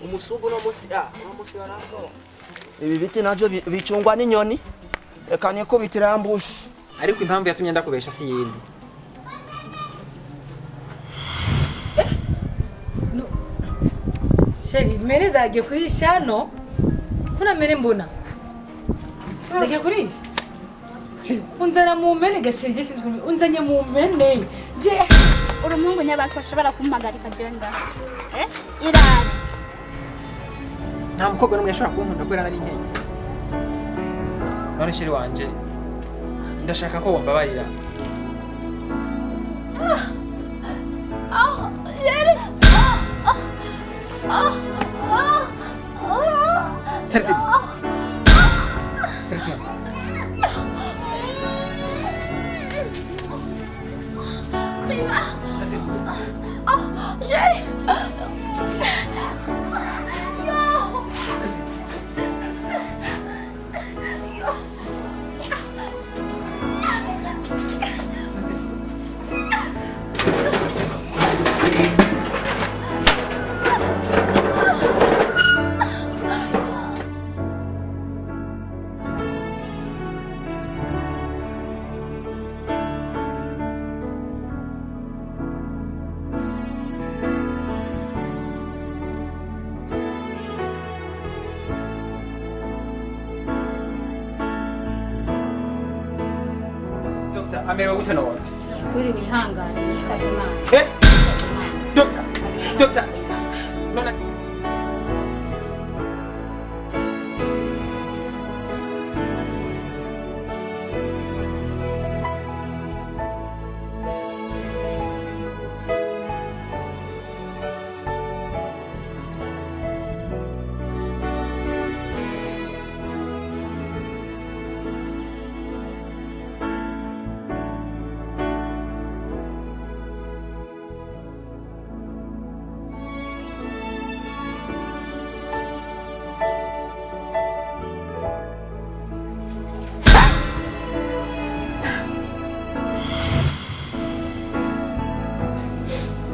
umusugu no musi warango. Ibi biti navyo bicungwa n'inyoni. Eka niko bitirambushi. Ariko impamvu yatumye ndakubesha si yindi. No. Sheri, mere zagiye kuhisha no? Kuna mere mbona? Zagiye kurisha? Unzana mu mpene gasije sinzwe. Unzanye mu mpene. Je, urumuhungu nyabako bashobora kumpagarika jenda. Irari. Nta mukobwa n'umwe yashobora kunkunda kubera nari nkeye. None sheri wanje ndashaka ko wambabarira. Sheri. Sersi. Sersi. Riva. Sheri. Amerewe gute none? Kuri wihangane Kazima. Doctor. None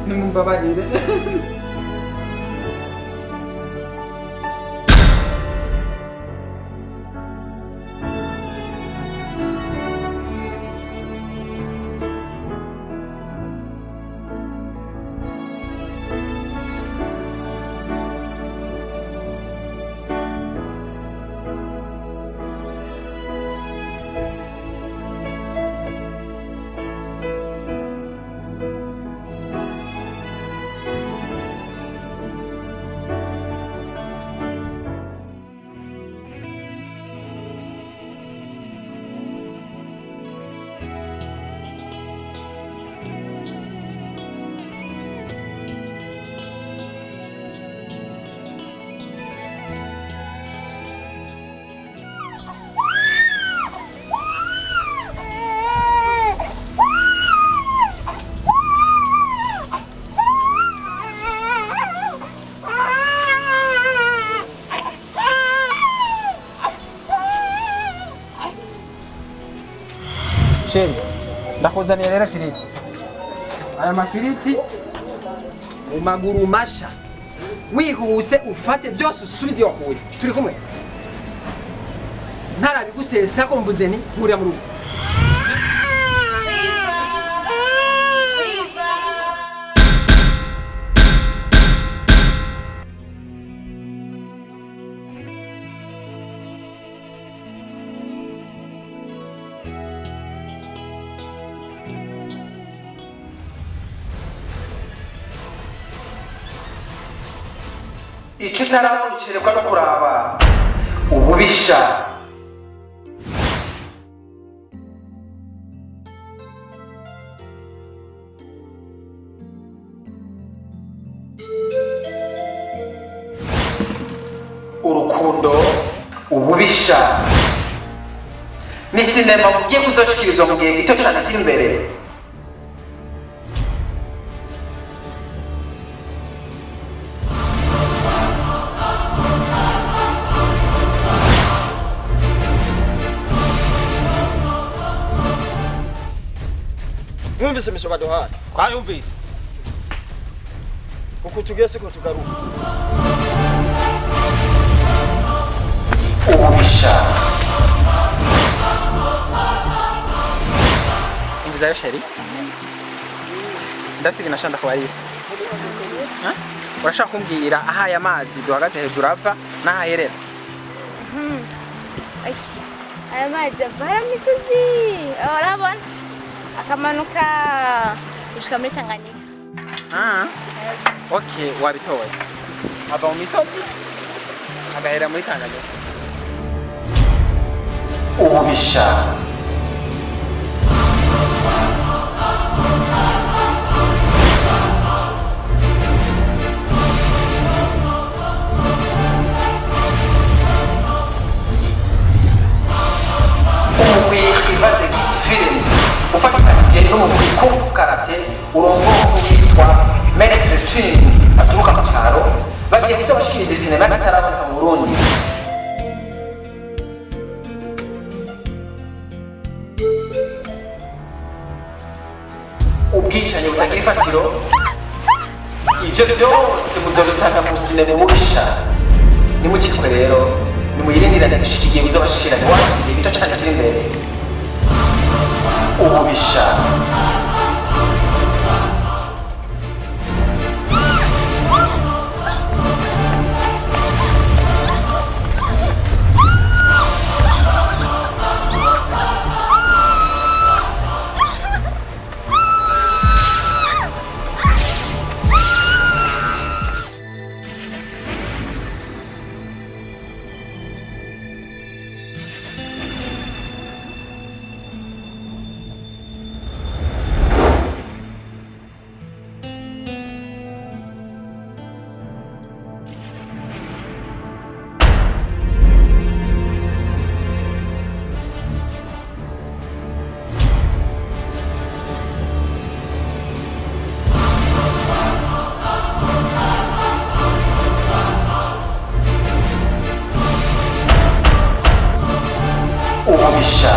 nimumbabarire. Sheri, ndakuzanira rero firiti. Aya mafiriti mu maguru masha. Wihuse ufate byose usubize wakuye. Turi kumwe. Ntarabigusesa ko mvuze ni hurira mu rugo. Icyo ntaramukererwa no kuraba ububisha. Urukundo, ububisha. Ni sinema mugiye kuzoshikirizwa mu gihe gito cyane kiri imbere. Mwumvise mishoka dohana? Kwa yumvise. Ukutugese ko tugaruka. ububisha. Ingizayo sheri. Ndafite ikintu kubarira. Urashaka kumbwira aha aya mazi duhagaze hejuru ava n'ahaherera? Aya mazi ava misozi urabona akamanuka gushika muri Tanganyika. Okay, wabitoye. Ava mu misozi agahera muri Tanganyika. Ububisha. Ufatanije n'umugwi Kung Karate urongo witwa Maître Chin aturuka mu cyaro bagiye guhita bashikiriza sinema y'akataraboneka mu Burundi. Ubwicanyi butagira ifatiro ivyo byose muzobisanga mu sinema ububisha. Nimukikwe rero nimuyirindirane gishikiye bizabashikira igihe gito cyane kiri imbere. Ububisha. Ububisha.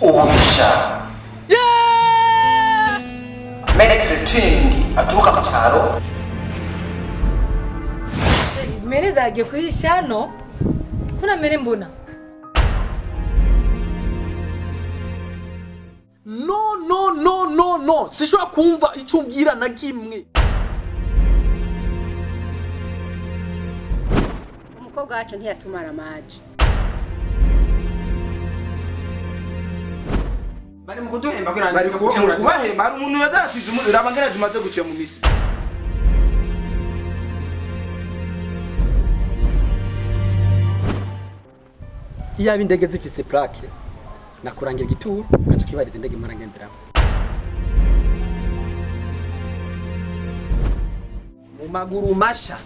Ububisha. Maître Chin aturuka mu cyaro. Mere zagiye kwishano kuna mere mbona. No, sishobora kumva icyo umbwira na kimwe. Umukobwa wacu ntiyatumara amaji. Bari mu kuduhemba kugira ngo Bari kubahemba hari umuntu yazaratiza umuriro abangana zimaze guciye mu misi. Iyo indege zifise plaque nakurangira igituru gacho kibariza indege marangenderaho. Mu maguru masha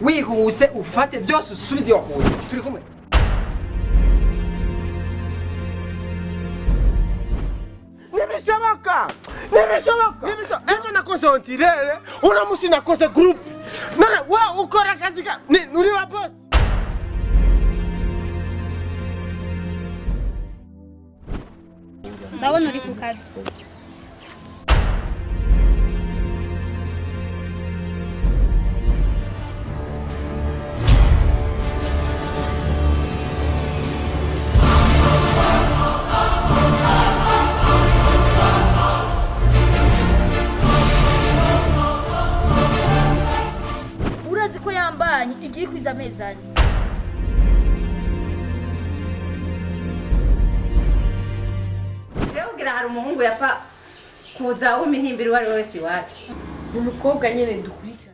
wihuse ufate byose usubize wakuye. Turi kumwe. Nimisha Ntibishoboka. Ntibishoboka. Ejo nakoze ontirere, uno musi nakoze group. None wa ukora akazi ka uri wa boss. ndabona uri ku kazi. Urazi ko yambanye igiye kwiza amezani. Jewe hari umuhungu yapfa kuza w'imihimbiri wari wese iwacu. umukobwa nyene dukurikira.